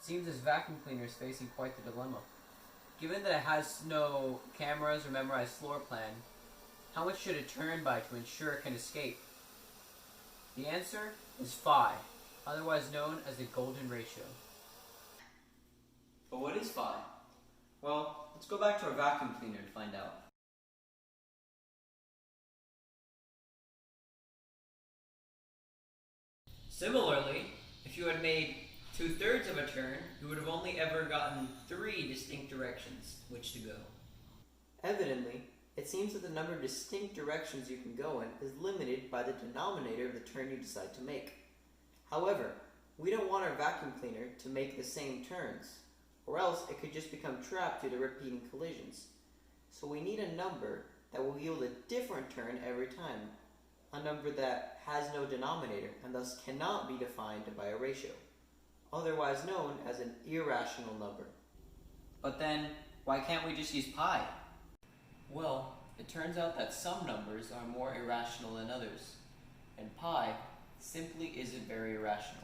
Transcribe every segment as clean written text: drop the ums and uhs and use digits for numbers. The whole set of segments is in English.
It seems this vacuum cleaner is facing quite the dilemma. Given that it has no cameras or memorized floor plan, how much should it turn by to ensure it can escape? The answer is phi, otherwise known as the golden ratio. But what is phi? Well, let's go back to our vacuum cleaner to find out. Similarly, if you had made 2/3 of a turn, you would have only ever gotten 3 distinct directions which to go. Evidently, it seems that the number of distinct directions you can go in is limited by the denominator of the turn you decide to make. However, we don't want our vacuum cleaner to make the same turns, or else it could just become trapped due to repeating collisions. So we need a number that will yield a different turn every time, a number that has no denominator and thus cannot be defined by a ratio, otherwise known as an irrational number. But then, why can't we just use pi? Well, it turns out that some numbers are more irrational than others, and pi simply isn't very irrational.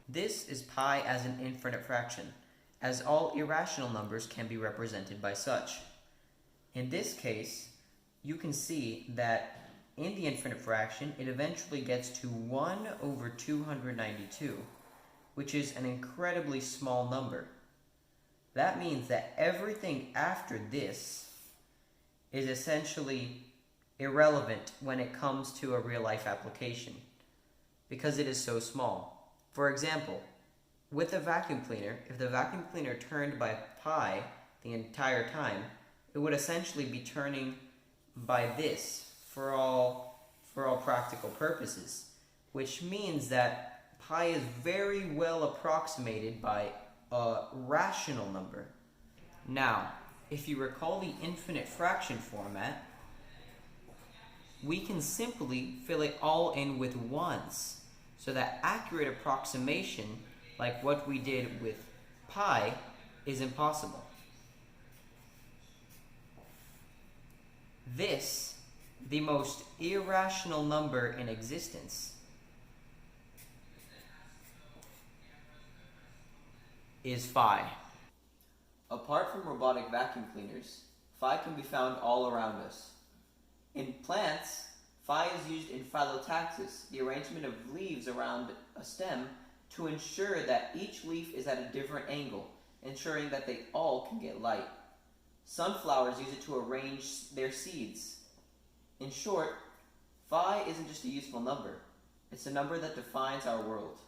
This is pi as an infinite fraction, as all irrational numbers can be represented by such. In this case, you can see that in the infinite fraction, it eventually gets to 1 over 292, which is an incredibly small number. That means that everything after this is essentially irrelevant when it comes to a real-life application, because it is so small. For example, with a vacuum cleaner, if the vacuum cleaner turned by pi the entire time, it would essentially be turning by this for all practical purposes, which means that pi is very well approximated by a rational number. Now, if you recall the infinite fraction format, we can simply fill it all in with ones, so that accurate approximation, like what we did with pi, is impossible. This, the most irrational number in existence, is phi. Apart from robotic vacuum cleaners, phi can be found all around us. In plants, phi is used in phyllotaxis, the arrangement of leaves around a stem, to ensure that each leaf is at a different angle, ensuring that they all can get light. Sunflowers use it to arrange their seeds. In short, phi isn't just a useful number, it's a number that defines our world.